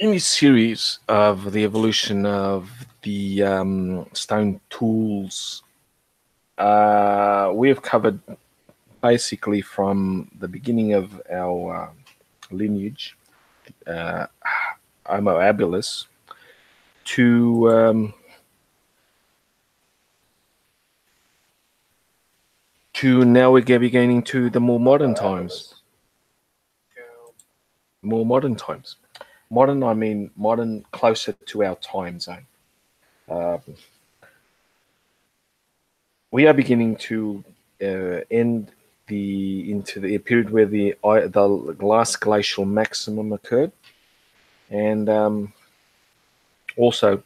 In this series of the evolution of the stone tools, we have covered basically from the beginning of our lineage, uh, Homo habilis, to now we're beginning to the more modern times. More modern times. Modern, I mean modern, closer to our time zone. We are beginning to end into the period where the last glacial maximum occurred, and also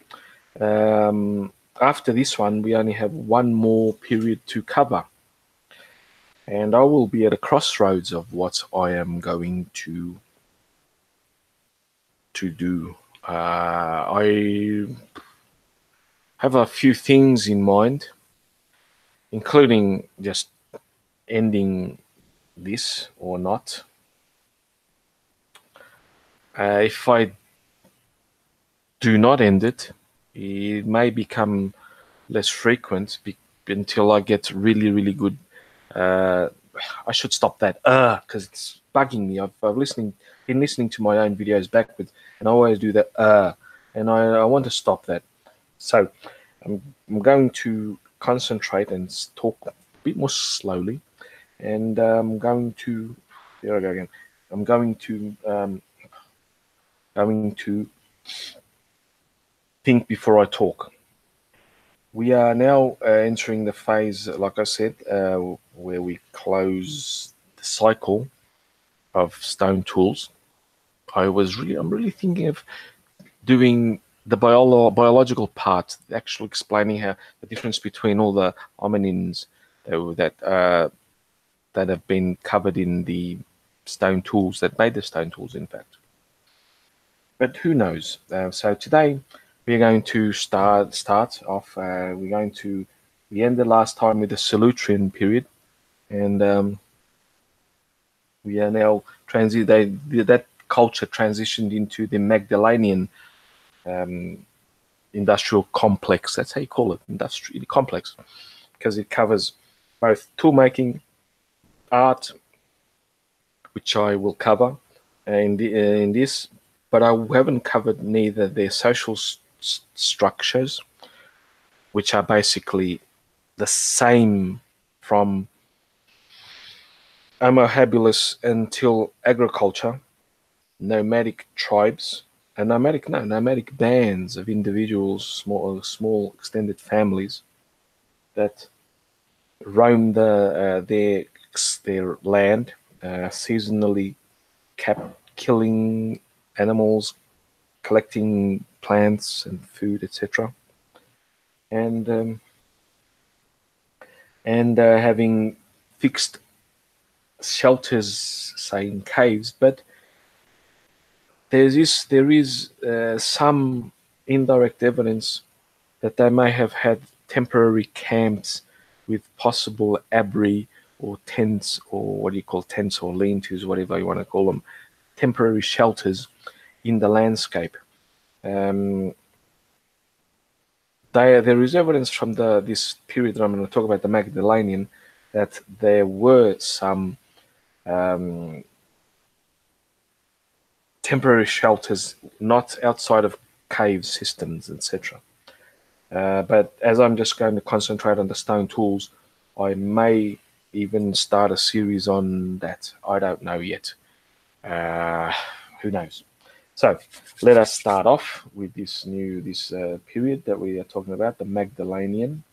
after this one, we only have one more period to cover, and I will be at a crossroads of what I am going to do. I have a few things in mind, including just ending this or not. If I do not end it, it may become less frequent until I get really, really good. I should stop that because it's bugging me. I've been listening to my own videos backwards, and I always do that and I want to stop that. So I'm going to concentrate and talk a bit more slowly, and I'm going to there I go again. I'm going to think before I talk. We are now entering the phase, like I said, where we close the cycle of stone tools. I'm really thinking of doing the biological part, actually explaining how the difference between all the hominins that have been covered in the stone tools that made the stone tools, in fact. But who knows? So today we're going to start off. We ended last time with the Solutrean period, and we are now that culture transitioned into the Magdalenian industrial complex. That's how you call it, industrial complex, because it covers both tool making, art, which I will cover in this, but I haven't covered neither their social structures, which are basically the same from Homo habilis until agriculture, nomadic tribes, and nomadic bands of individuals, small extended families that roam their land, seasonally killing animals, collecting plants and food, etc., and having fixed shelters, say in caves. But there is some indirect evidence that they may have had temporary camps with possible abri or tents, or what do you call tents, or lean-tos, whatever you want to call them, temporary shelters in the landscape. There is evidence from this period that I'm going to talk about, the Magdalenian, that there were some temporary shelters, not outside of cave systems, etc. But as I'm just going to concentrate on the stone tools, I may even start a series on that. I don't know yet. Who knows? So let us start off with this period that we are talking about, the Magdalenian,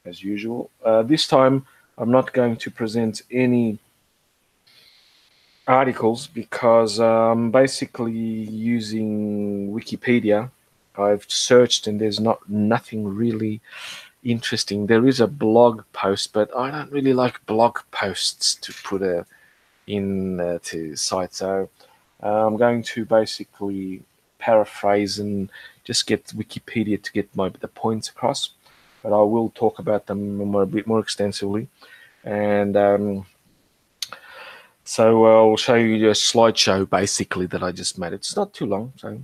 as usual. This time, I'm not going to present any articles because I'm basically using Wikipedia. I've searched and there's nothing really interesting. There is a blog post, but I don't really like blog posts to put to site. So I'm going to basically paraphrase and just get Wikipedia to get the points across. But I will talk about them a bit more extensively. And so I'll show you a slideshow basically that I just made. It's not too long, so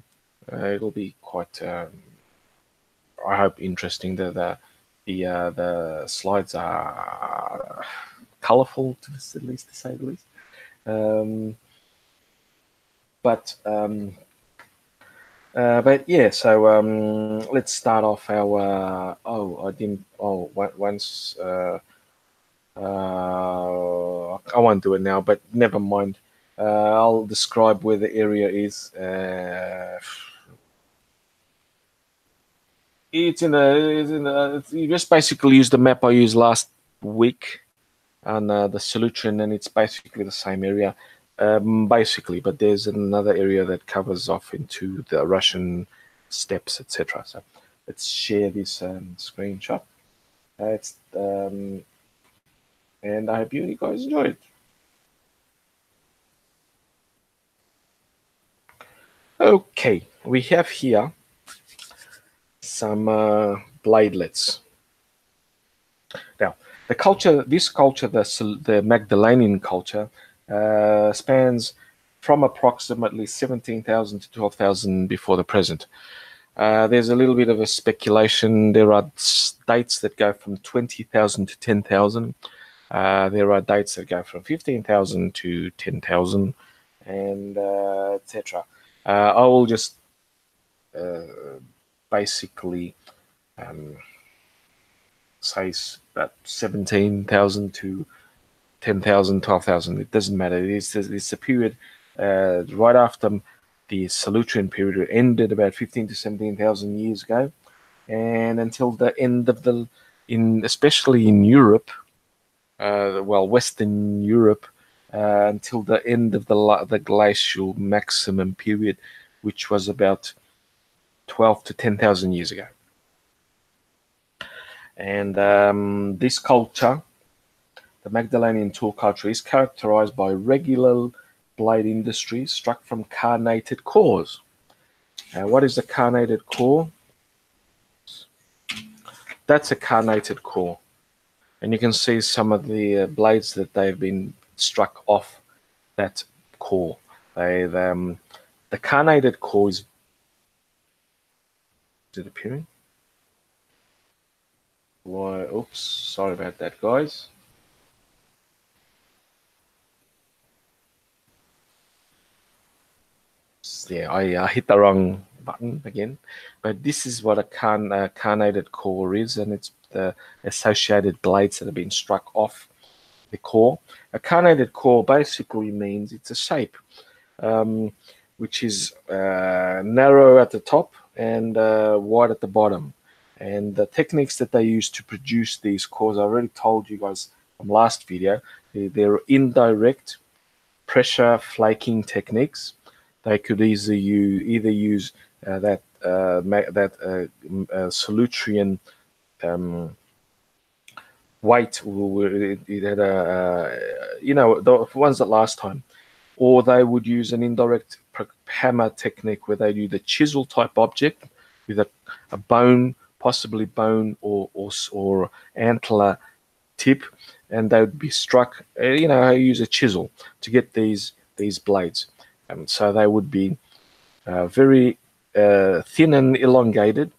It'll be quite, I hope, interesting. The slides are colorful, at least to say the least. But yeah, so let's start off our. I didn't. Once. I won't do it now, but never mind. I'll describe where the area is. You just basically use the map I used last week on the Solutrean, and it's basically the same area, basically. But there's another area that covers off into the Russian steppes, etc. So let's share this screenshot. And I hope you guys enjoy it. Okay, we have here some bladelets. Now, this culture, the Magdalenian culture, spans from approximately 17,000 to 12,000 before the present. There's a little bit of a speculation. There are dates that go from 20,000 to 10,000. There are dates that go from 15,000 to 10,000, and etc. I will just basically say about 17,000 to 10,000, 12,000. It doesn't matter. It's a period right after the Solutrean period. It ended about 15 to 17,000 years ago, and until the end of especially in Europe, Western Europe, until the end of the glacial maximum period, which was about 12 to 10,000 years ago. And this culture, the Magdalenian tool culture, is characterized by regular blade industries struck from carnated cores. What is a carnated core? That's a carnated core. And you can see some of the blades that they've been struck off that core. The carnated core is it appearing? Why? Oops, sorry about that, guys. Yeah, I hit the wrong button again. But this is what a carnated core is, and it's the associated blades that have been struck off the core. A carnated core basically means it's a shape, which is narrow at the top and wide at the bottom. And the techniques that they use to produce these cores, I already told you guys from last video, they're indirect pressure flaking techniques. They could either use that Solutrean weight. It had the ones that last time, or they would use an indirect hammer technique where they do the chisel type object with a bone, possibly bone or antler tip, and they would be struck. Use a chisel to get these blades. So they would be very thin and elongated,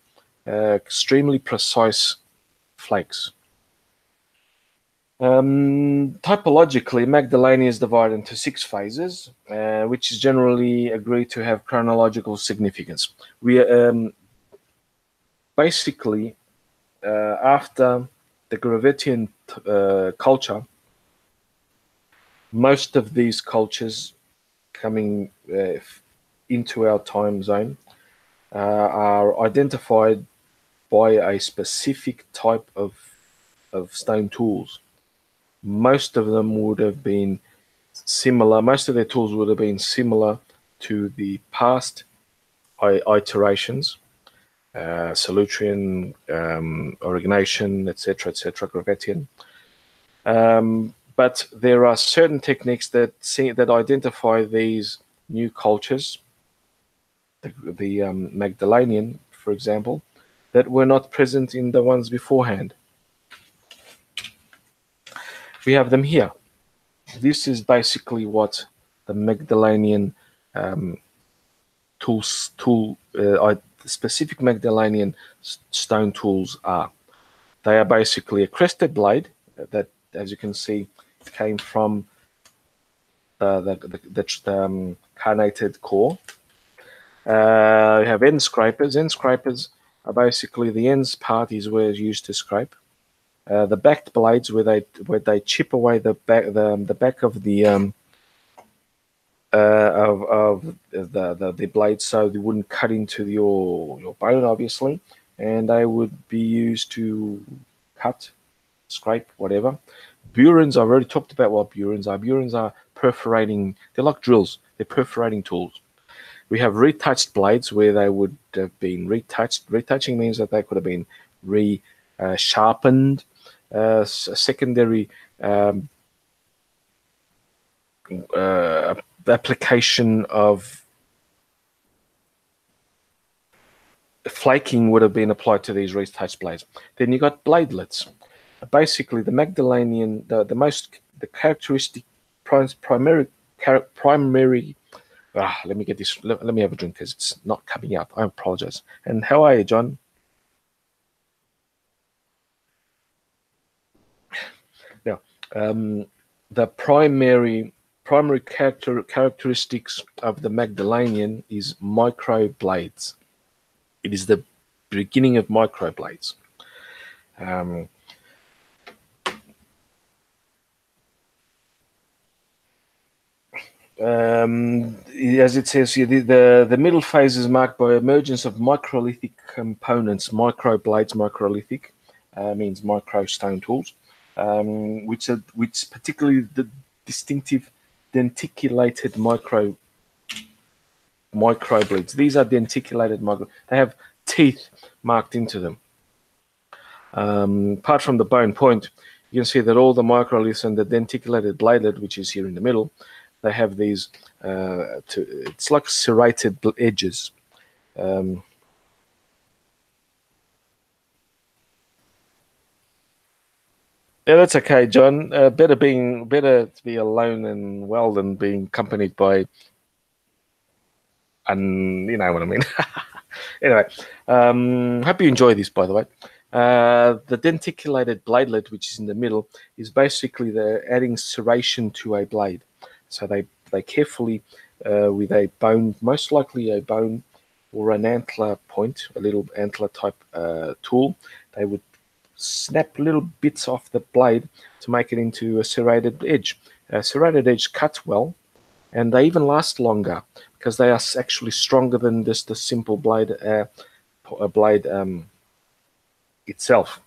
extremely precise flakes. Typologically, Magdalenia is divided into 6 phases, which is generally agreed to have chronological significance. We basically, after the Gravettian culture, most of these cultures coming into our time zone are identified by a specific type of stone tools. Most of them would have been similar. Most of their tools would have been similar to the past iterations, Solutrean, Aurignacian, etc., Gravettian. But there are certain techniques that identify these new cultures, the Magdalenian, for example, that were not present in the ones beforehand. We have them here. This is basically what the Magdalenian tool specific Magdalenian stone tools are. They are basically a crested blade that, as you can see, came from the carnated core. You have end scrapers. End scrapers are basically the ends part is where it's used to scrape. The backed blades where they chip away the back of the the blade so they wouldn't cut into your bone, obviously, and they would be used to cut, scrape, whatever. Burins, I've already talked about what burins are. Burins are perforating, they're like drills, they're perforating tools. We have retouched blades where they would have been retouched. Retouching means that they could have been sharpened. Secondary um, application of flaking would have been applied to these retouched blades. Then you got bladelets. Basically, the Magdalenian, the characteristic primary. Let me get this. Let me have a drink because it's not coming out. I apologize. And how are you, John? Now, the primary characteristics of the Magdalenian is microblades. It is the beginning of microblades. As it says here, the middle phase is marked by emergence of microlithic components. Microblades, microlithic, means micro stone tools, which particularly the distinctive denticulated microblades. These are denticulated micro. They have teeth marked into them. Apart from the bone point, you can see that all the microliths and the denticulated bladelet, which is here in the middle, they have these. It's like serrated edges. Yeah, that's okay, John. Better to be alone and well than being accompanied by, and you know what I mean. Anyway, hope you enjoy this, by the way. The denticulated bladelet, which is in the middle, is basically the adding serration to a blade. So they carefully, with a bone, most likely a bone or an antler point, a little antler type tool, they would snap little bits off the blade to make it into a serrated edge. A serrated edge cuts well, and they even last longer because they are actually stronger than just a simple blade itself.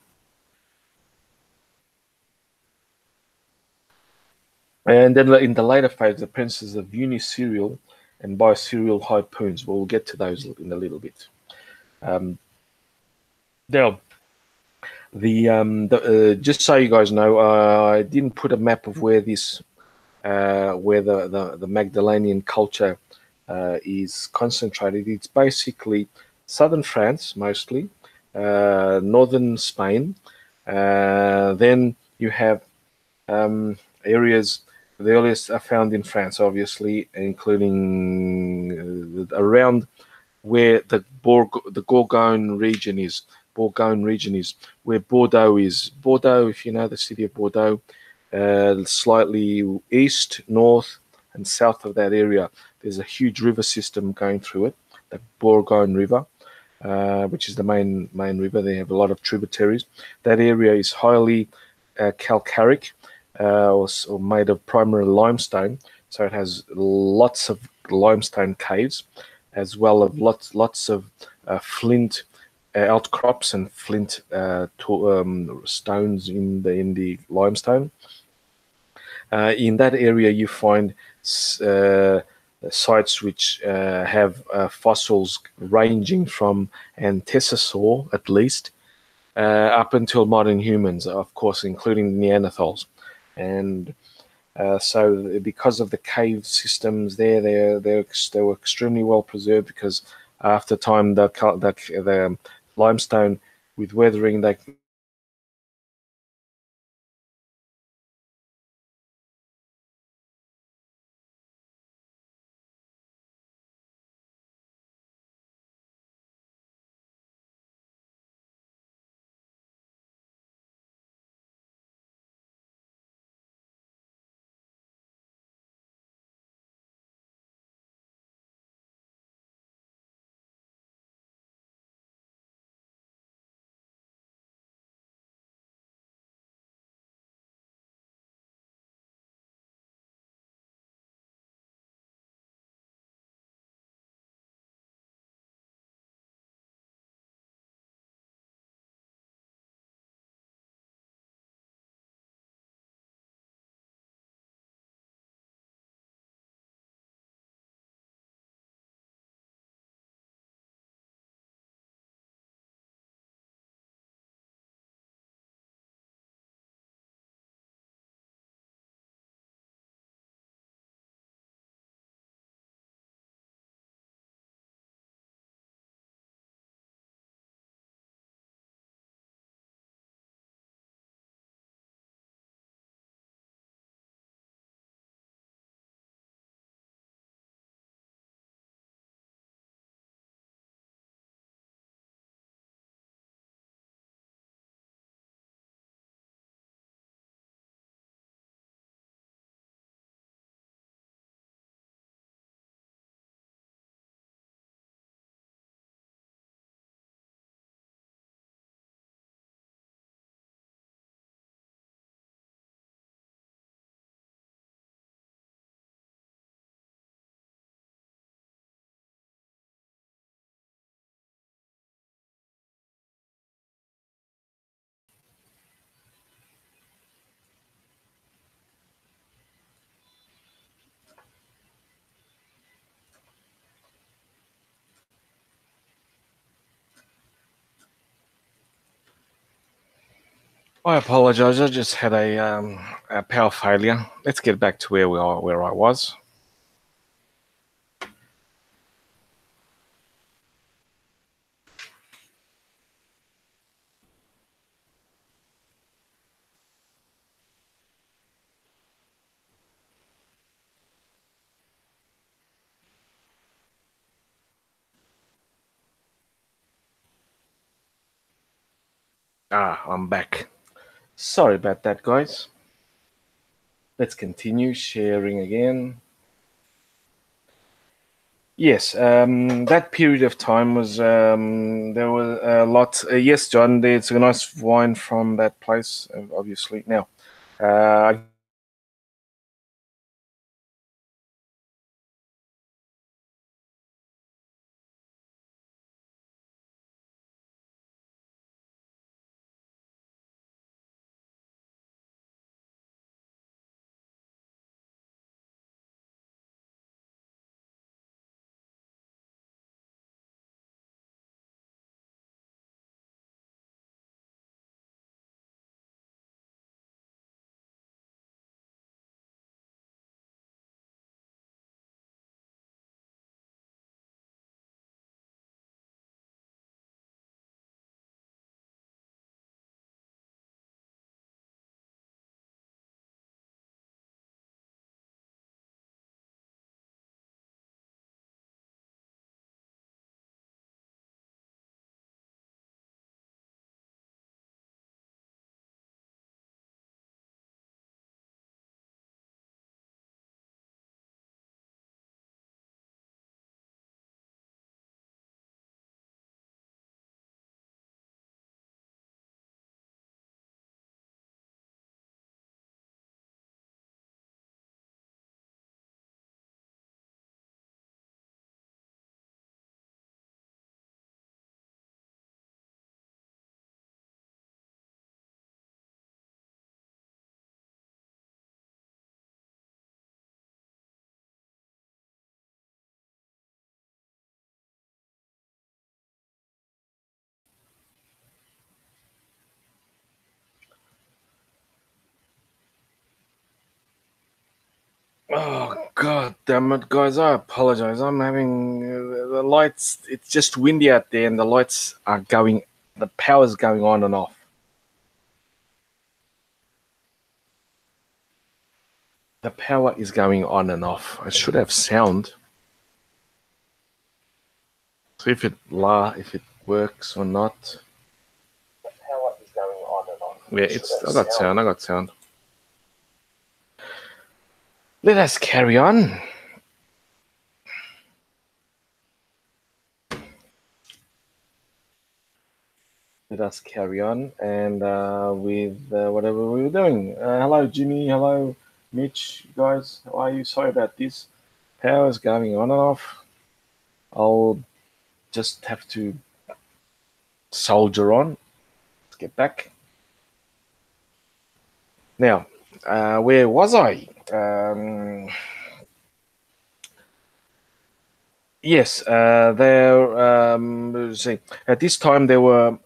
And then in the later phase, the princes of uniserial and biserial harpoons. We'll get to those in a little bit. Now, just so you guys know, I didn't put a map of where where the Magdalenian culture is concentrated. It's basically southern France mostly, northern Spain. Then you have areas. The earliest are found in France, obviously, including around where the Bourgogne region is. Bourgogne region is where Bordeaux is. Bordeaux, if you know the city of Bordeaux, slightly east, north, and south of that area, there's a huge river system going through it, the Bourgogne River, which is the main river. They have a lot of tributaries. That area is highly calcaric, or made of primary limestone, so it has lots of limestone caves, as well as lots of flint outcrops and flint stones in the limestone. In that area, you find sites which have fossils ranging from Antecessor, at least, up until modern humans, of course, including Neanderthals. And so because of the cave systems there, they were extremely well preserved, because after time, the limestone with weathering, they I apologize. I just had a power failure. Let's get back to where I was. I'm back. Sorry about that, guys. Let's continue sharing again. Yes, that period of time was there was a lot. Yes, John, there's a nice wine from that place, obviously. Now, uh, oh God damn it, guys! I apologize. I'm having the lights. It's just windy out there, and the lights are going. The power's going on and off. The power is going on and off. I should have sound. See if it works or not. The power is going on and off. Yeah, I got sound. I got sound. Let us carry on. Let us carry on and with whatever we were doing. Hello, Jimmy. Hello, Mitch. Guys, how are you? Sorry about this. Power's going on and off. I'll just have to soldier on. Let's get back. Now, where was I? Yes, see, at this time there were,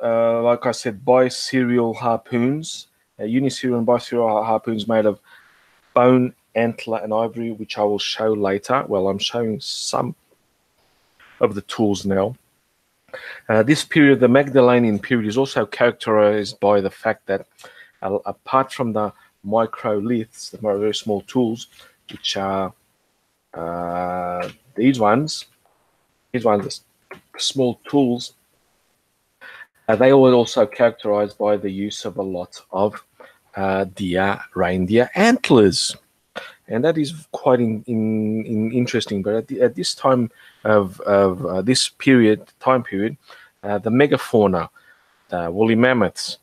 like I said, biserial harpoons, uniserial and biserial harpoons made of bone, antler, and ivory, which I will show later. Well, I'm showing some of the tools now. This period, the Magdalenian period, is also characterized by the fact that, apart from the microliths, the very small tools, which are these ones are small tools, they were also characterized by the use of a lot of reindeer antlers. And that is quite interesting. But at this time of this time period, the megafauna, the woolly mammoths,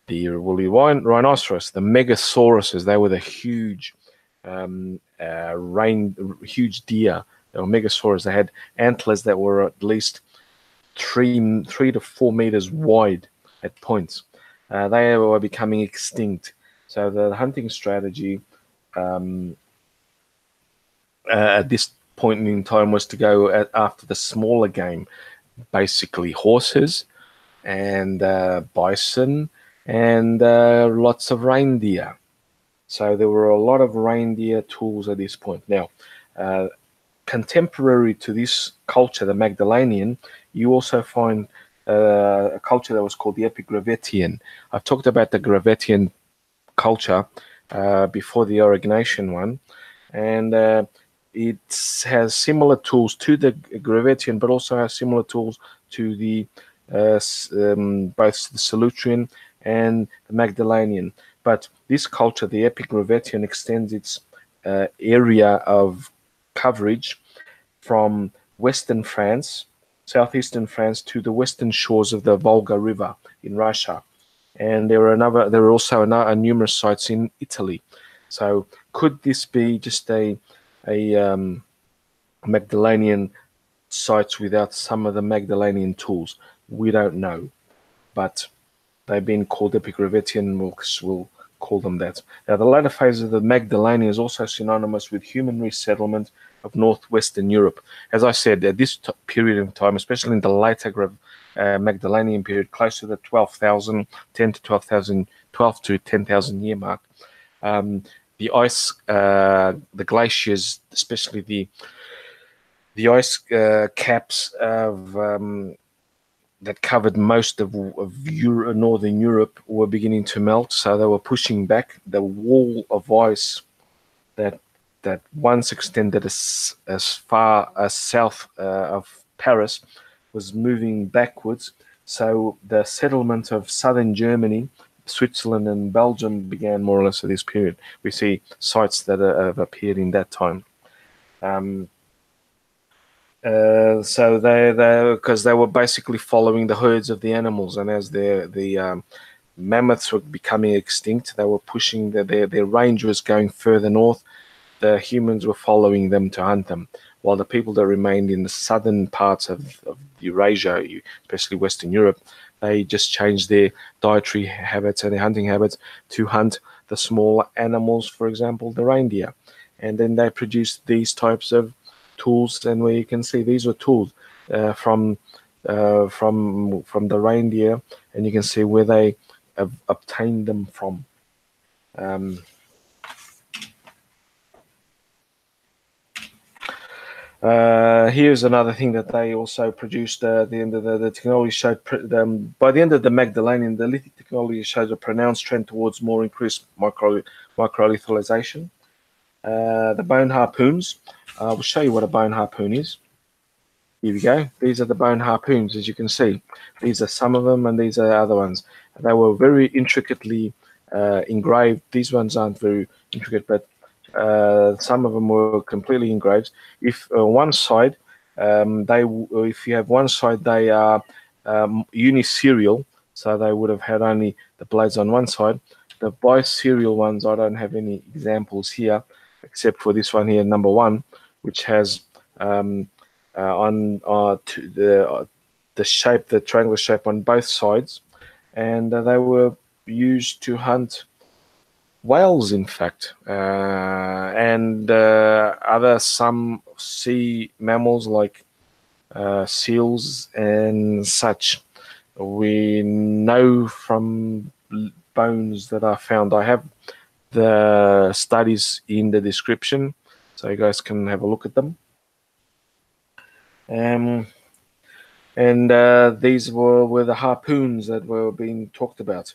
the woolly rhinoceros, the megasauruses, they were the huge huge deer. They were megasaurus. They had antlers that were at least 3 to 4 meters wide at points. They were becoming extinct. So the hunting strategy at this point in time was to go after the smaller game, basically horses and bison and lots of reindeer. So there were a lot of reindeer tools at this point. Now, contemporary to this culture, the Magdalenian, you also find a culture that was called the Epigravettian. I've talked about the Gravettian culture before the Aurignacian one, and it has similar tools to the Gravettian, but also has similar tools to the both the Solutrean and the Magdalenian. But this culture, the Epigravettian, extends its area of coverage from western France, southeastern France, to the western shores of the Volga River in Russia. And there were also numerous sites in Italy. So could this be just a Magdalenian sites without some of the Magdalenian tools? We don't know, but they've been called Epigravettian. We'll call them that. Now, the later phase of the Magdalenian is also synonymous with human resettlement of northwestern Europe. As I said, at this period of time, especially in the later Magdalenian period, close to the 12,000, 10 to 12,000, 12 to 10,000 year mark, the ice, the glaciers, especially the ice caps of that covered most of northern Europe were beginning to melt, so they were pushing back the wall of ice that once extended as far as south of Paris was moving backwards. So the settlement of southern Germany, Switzerland, and Belgium began more or less at this period. We see sites that have appeared in that time. So they because they were basically following the herds of the animals, and as the mammoths were becoming extinct, they were pushing their range was going further north. The humans were following them to hunt them, while the people that remained in the southern parts of Eurasia, especially Western Europe, they just changed their dietary habits and their hunting habits to hunt the smaller animals, for example, the reindeer. And then they produced these types of tools, and where you can see these were tools from the reindeer, and you can see where they have obtained them from. Here's another thing that they also produced. The end of the technology showed by the end of the Magdalenian, the lithic technology shows a pronounced trend towards more increased microlithalization. The bone harpoons. We'll show you what a bone harpoon is. Here we go. These are the bone harpoons, as you can see. These are some of them, and these are other ones. They were very intricately engraved. These ones aren't very intricate, but some of them were completely engraved. If one side, if you have one side, they are uniserial, so they would have had only the blades on one side. The biserial ones, I don't have any examples here, except for this one here, number 1, which has on the shape, the triangular shape on both sides, and they were used to hunt whales, in fact, and other some sea mammals like seals and such. We know from bones that are found. I have the studies in the description, so you guys can have a look at them. And these were the harpoons that were being talked about.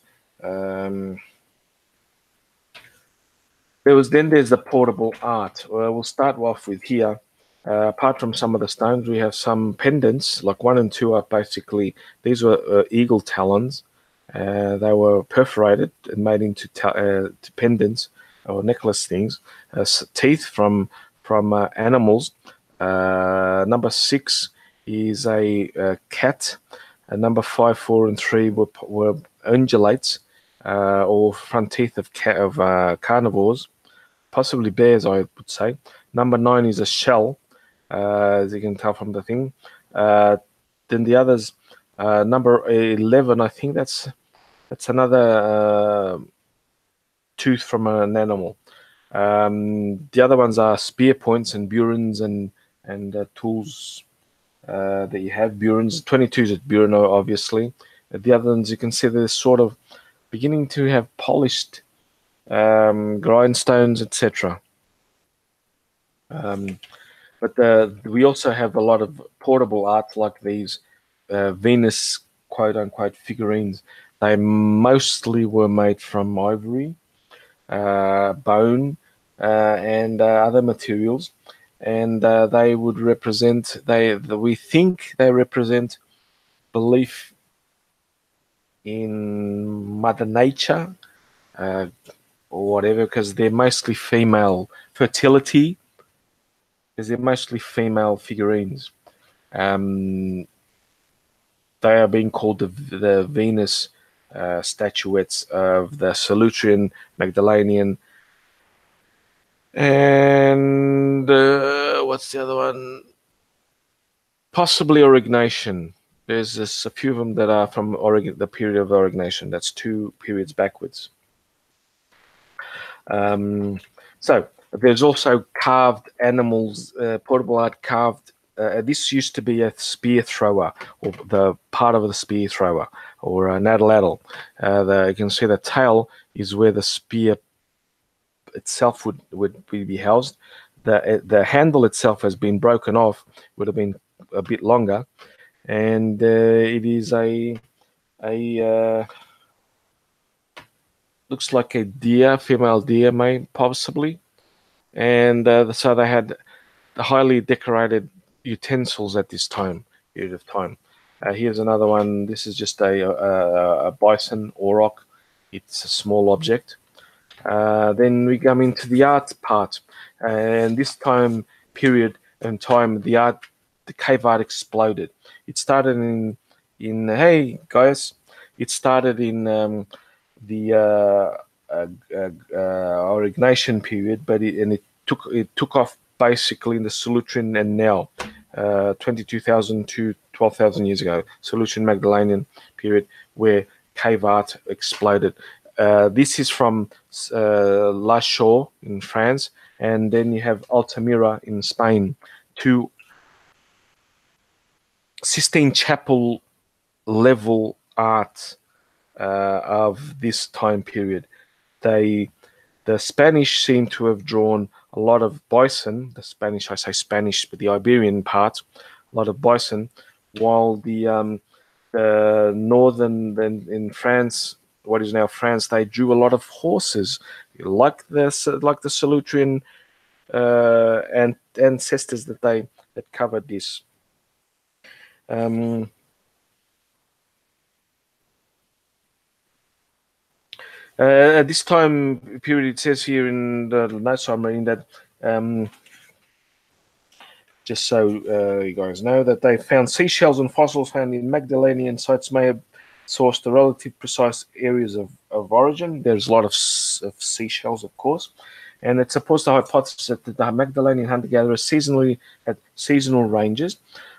There's the portable art. We'll start off with here. Apart from some of the stones, we have some pendants, like 1 and 2 are basically, these were eagle talons. They were perforated and made into pendants or necklace things. Teeth from animals. Number 6 is a cat. Number 5, 4, and 3 were ungulates, or front teeth of carnivores, possibly bears, I would say. Number 9 is a shell, as you can tell from the thing. Then the others, number 11, I think that's another tooth from an animal. The other ones are spear points and burins and tools that you have. Burins, 22 is at burin, obviously. The other ones, you can see they're sort of beginning to have polished grindstones, etc. But we also have a lot of portable art like these Venus quote unquote figurines. They mostly were made from ivory, bone, and other materials, and they would represent. We think they represent belief in Mother Nature, or whatever, because they're mostly female fertility, because they're mostly female figurines. Um, they are being called the Venus statuettes of the Solutrean, Magdalenian, and what's the other one? Possibly Aurignacian. There's a few of them that are from the period of Aurignacian. That's 2 periods backwards. So there's also carved animals, portable art carved. This used to be a spear thrower, or the part of the spear thrower, or an atlatl. You can see the tail is where the spear itself would be housed. The handle itself has been broken off, would have been a bit longer, and it is a looks like a deer, female deer, possibly, and so they had highly decorated utensils at this period of time. Here's another one. This is just a bison auroch. It's a small object. Then we come into the art part, and this time period and time, the cave art exploded. It started in hey guys, it started in the Aurignacian period, but it took off basically in the Solutrean and now 22,000 to 12,000 years ago, Solutrean Magdalenian period, where cave art exploded. This is from La Chaux in France, and then you have Altamira in Spain. 2 Sistine Chapel level art of this time period. The Spanish seem to have drawn a lot of bison. The Spanish, I say Spanish, but the Iberian part, a lot of bison, while the northern in France, what is now France, they drew a lot of horses, like the Solutrean ancestors that covered this. At this time period, it says here in the notes I'm reading that just so you guys know, that they found seashells and fossils found in Magdalenian sites may have sourced the relative precise areas of origin. There's a lot of seashells, of course, and it supports the hypothesis that the Magdalenian hunter-gatherers had seasonal ranges.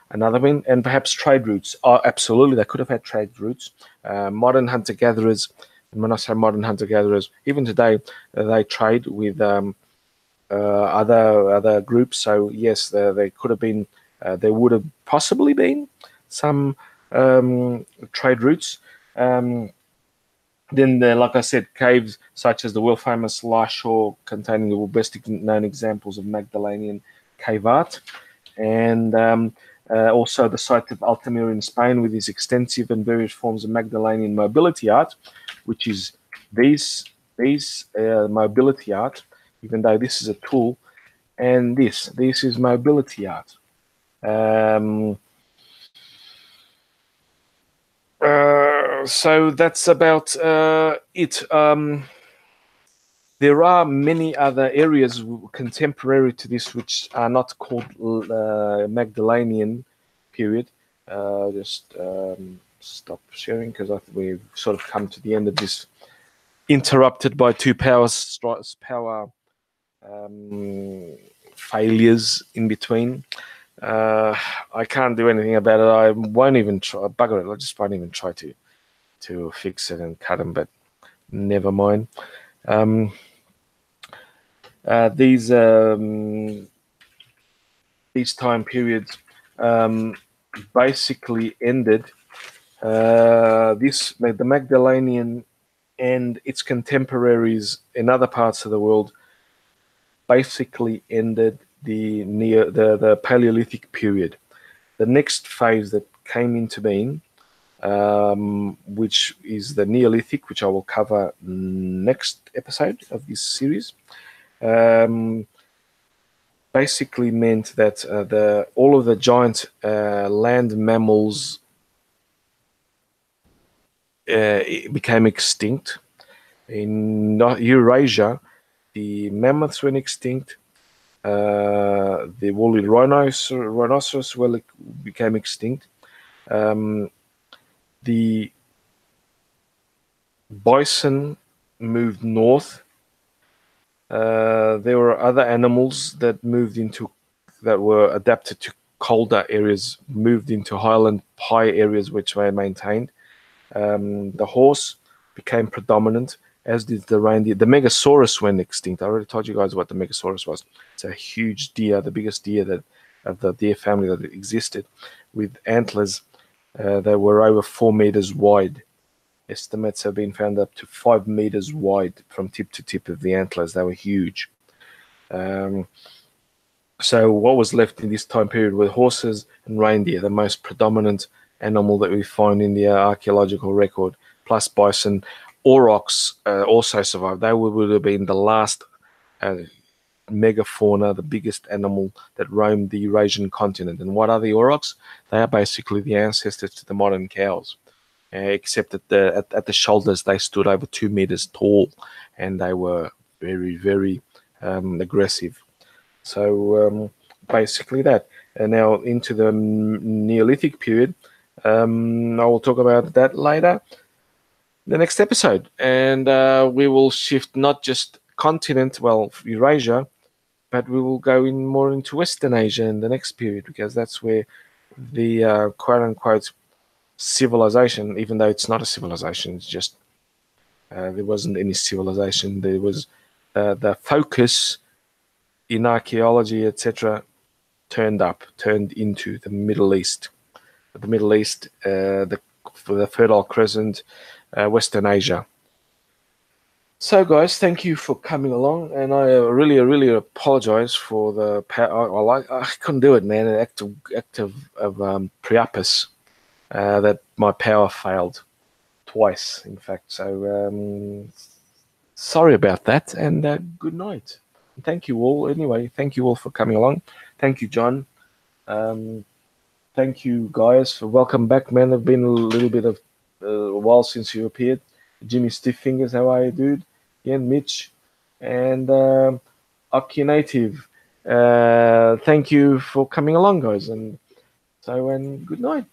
Another one, and perhaps trade routes. Oh, absolutely, they could have had trade routes. Modern hunter-gatherers, and when I say modern hunter-gatherers, even today, they trade with other groups. So yes, there could have been, there would have possibly been some trade routes. Then, like I said, caves such as the world famous La Chaux, containing the best known examples of Magdalenian cave art, and also the site of Altamira in Spain with its extensive and various forms of Magdalenian mobility art, which is these mobility art. Even though this is a tool, and this is mobility art. So that's about it. There are many other areas contemporary to this which are not called Magdalenian period. Just stop sharing because I think we've sort of come to the end of this, interrupted by 2 power failures in between. I can't do anything about it. I won't even try. Bugger it. I just won't even try to fix it and cut them. But never mind. These time periods basically ended. The Magdalenian and its contemporaries in other parts of the world basically ended the Paleolithic period. The next phase that came into being, which is the Neolithic, which I will cover next episode of this series, basically meant that all of the giant land mammals became extinct. In Eurasia, the mammoths went extinct. The woolly rhinoceros became extinct. The bison moved north. There were other animals that were adapted to colder areas, moved into high areas which were maintained. The horse became predominant, as did the reindeer. The Megasaurus went extinct. I already told you guys what the Megasaurus was. It's a huge deer, the biggest deer of the deer family that existed, with antlers. They were over 4 meters wide. Estimates have been found up to 5 meters wide from tip to tip of the antlers. They were huge. So what was left in this time period were horses and reindeer, the most predominant animal that we find in the archaeological record, plus bison. Aurochs also survived. They would have been the last megafauna, the biggest animal that roamed the Eurasian continent. And what are the aurochs? They are basically the ancestors to the modern cows, except at the shoulders they stood over 2 meters tall, and they were very, very aggressive. So basically that. And now into the Neolithic period. I will talk about that later, the next episode. And we will shift not just continent, Eurasia, but we will go more into Western Asia in the next period, because that's where the quote-unquote civilization, even though it's not a civilization, it's just there wasn't any civilization. There was the focus in archaeology, etc., turned into the Middle East. The Middle East, the Fertile Crescent, Western Asia. So, guys, thank you for coming along, and I really apologize for the power. I couldn't do it, man. An act of Priapus, that my power failed twice, in fact. So, sorry about that, and good night. Thank you all. Anyway, thank you all for coming along. Thank you, John. Thank you, guys. Welcome back, man. It's been a little bit of a while since you appeared. Jimmy Stiff Fingers, how are you, dude? Again, Mitch and Aki Native. Thank you for coming along, guys. And good night.